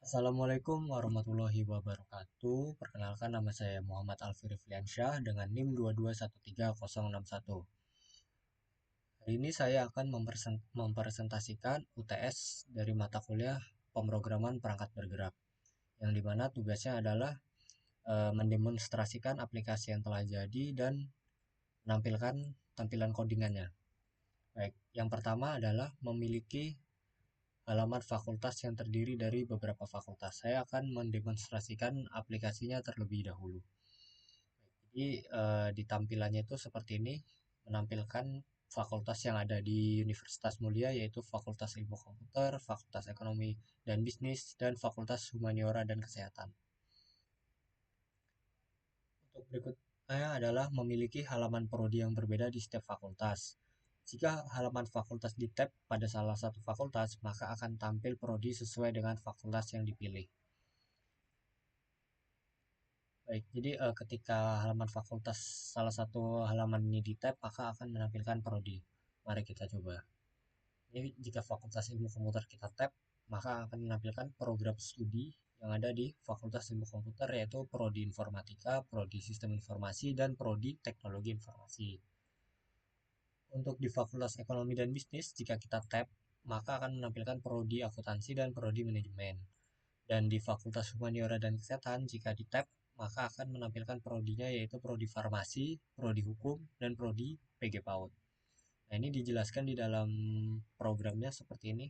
Assalamualaikum warahmatullahi wabarakatuh. Perkenalkan nama saya Muhammad Alfi Rifliansyah dengan NIM 2213061. Hari ini saya akan mempresentasikan UTS dari mata kuliah pemrograman perangkat bergerak, yang dimana tugasnya adalah mendemonstrasikan aplikasi yang telah jadi dan menampilkan tampilan codingannya. Baik, yang pertama adalah memiliki halaman fakultas yang terdiri dari beberapa fakultas. Saya akan mendemonstrasikan aplikasinya terlebih dahulu. Jadi di tampilannya itu seperti ini, menampilkan fakultas yang ada di Universitas Mulia, yaitu Fakultas Ilmu Komputer, Fakultas Ekonomi dan Bisnis, dan Fakultas Humaniora dan Kesehatan. Untuk berikutnya adalah memiliki halaman prodi yang berbeda di setiap fakultas. Jika halaman fakultas di-tab pada salah satu fakultas, maka akan tampil prodi sesuai dengan fakultas yang dipilih. Baik, jadi ketika halaman fakultas salah satu halaman ini di-tab, maka akan menampilkan prodi. Mari kita coba. Jadi jika fakultas ilmu komputer kita tab, maka akan menampilkan program studi yang ada di Fakultas Ilmu Komputer, yaitu Prodi Informatika, Prodi Sistem Informasi, dan Prodi Teknologi Informasi. Untuk di Fakultas Ekonomi dan Bisnis, jika kita tab, maka akan menampilkan Prodi Akuntansi dan Prodi Manajemen. Dan di Fakultas Humaniora dan Kesehatan, jika di tab, maka akan menampilkan prodinya, yaitu Prodi Farmasi, Prodi Hukum, dan Prodi PG PAUD. Nah, ini dijelaskan di dalam programnya seperti ini.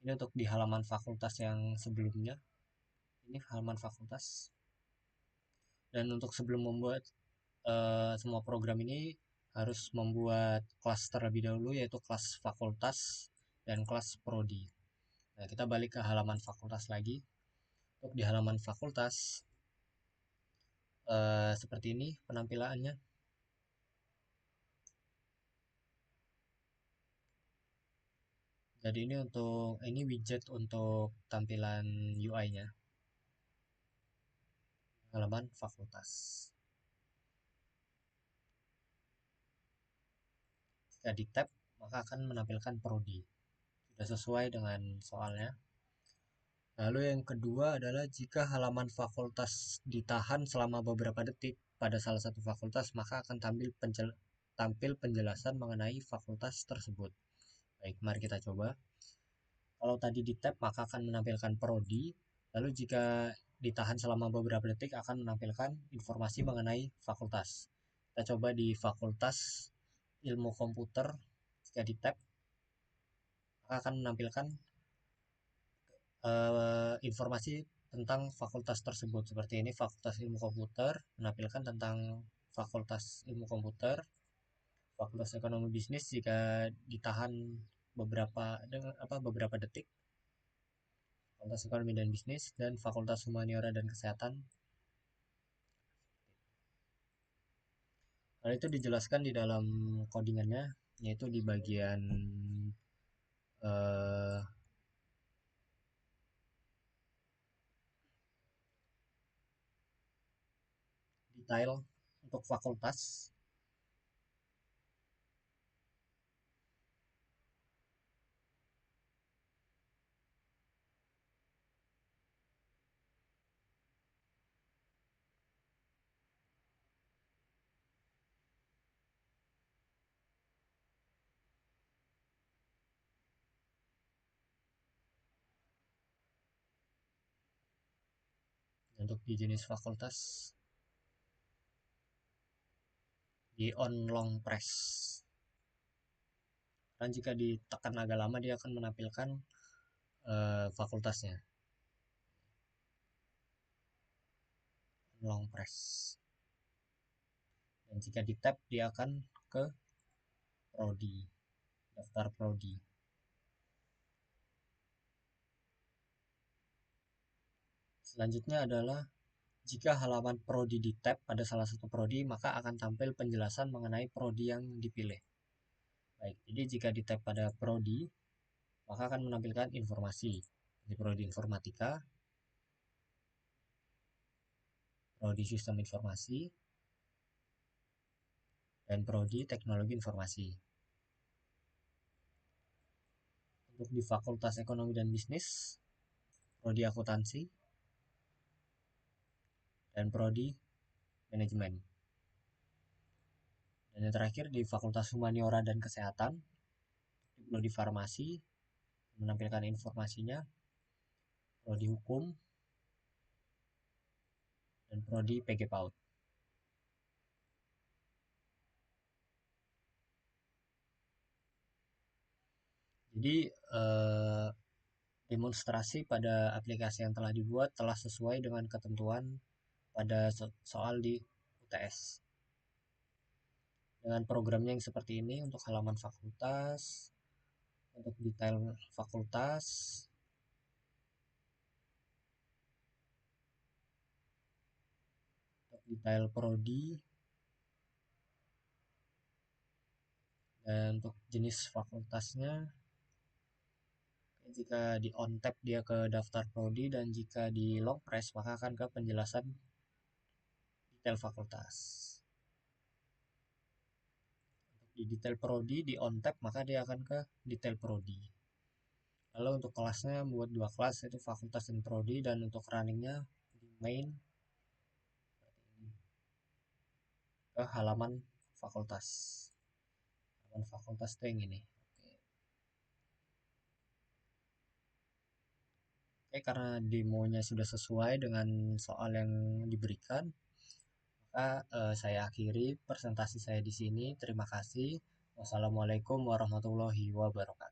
Ini untuk di halaman fakultas yang sebelumnya. Ini halaman fakultas. Dan untuk sebelum membuat semua program ini harus membuat kelas terlebih dahulu, yaitu kelas fakultas dan kelas prodi. Nah, kita balik ke halaman fakultas lagi. Untuk di halaman fakultas seperti ini penampilannya. Jadi ini widget untuk tampilan UI-nya, halaman fakultas. Jika di tab, maka akan menampilkan prodi. Sudah sesuai dengan soalnya. Lalu yang kedua adalah jika halaman fakultas ditahan selama beberapa detik pada salah satu fakultas, maka akan tampil penjelasan mengenai fakultas tersebut. Baik, mari kita coba. Kalau tadi di tab, maka akan menampilkan prodi. Lalu jika ditahan selama beberapa detik akan menampilkan informasi mengenai fakultas. Kita coba di Fakultas Ilmu Komputer. Jika di tab, maka akan menampilkan informasi tentang fakultas tersebut. Seperti ini, Fakultas Ilmu Komputer menampilkan tentang Fakultas Ilmu Komputer, Fakultas Ekonomi Bisnis jika ditahan beberapa detik, Fakultas Ekonomi dan Bisnis, dan Fakultas Humaniora dan Kesehatan. Hal itu dijelaskan di dalam codingannya, yaitu di bagian eh, detail untuk fakultas. Untuk di jenis fakultas, di on long press. Dan jika ditekan agak lama, dia akan menampilkan fakultasnya. Long press. Dan jika di tab, dia akan ke prodi, daftar prodi. Selanjutnya adalah jika halaman prodi di tab pada salah satu prodi, maka akan tampil penjelasan mengenai prodi yang dipilih. Baik, jadi jika di tab pada prodi, maka akan menampilkan informasi di prodi informatika, prodi sistem informasi, dan prodi teknologi informasi. Untuk di Fakultas Ekonomi dan Bisnis, prodi akuntansi, dan prodi manajemen. Dan yang terakhir di Fakultas Humaniora dan Kesehatan, di prodi farmasi, menampilkan informasinya, prodi hukum, dan prodi PG PAUD. Jadi demonstrasi pada aplikasi yang telah dibuat telah sesuai dengan ketentuan pada soal di UTS. Dengan programnya yang seperti ini untuk halaman fakultas, untuk detail fakultas, untuk detail prodi, dan untuk jenis fakultasnya. Jika di on tap dia ke daftar prodi, dan jika di long press maka akan ke penjelasan detail fakultas. Untuk di detail prodi di on tap maka dia akan ke detail prodi. Lalu untuk kelasnya buat 2 kelas, yaitu fakultas dan prodi, dan untuk runningnya di main ke halaman fakultas. Halaman fakultas itu yang ini. Oke, karena demonya sudah sesuai dengan soal yang diberikan, maka saya akhiri presentasi saya di sini. Terima kasih. Wassalamualaikum warahmatullahi wabarakatuh.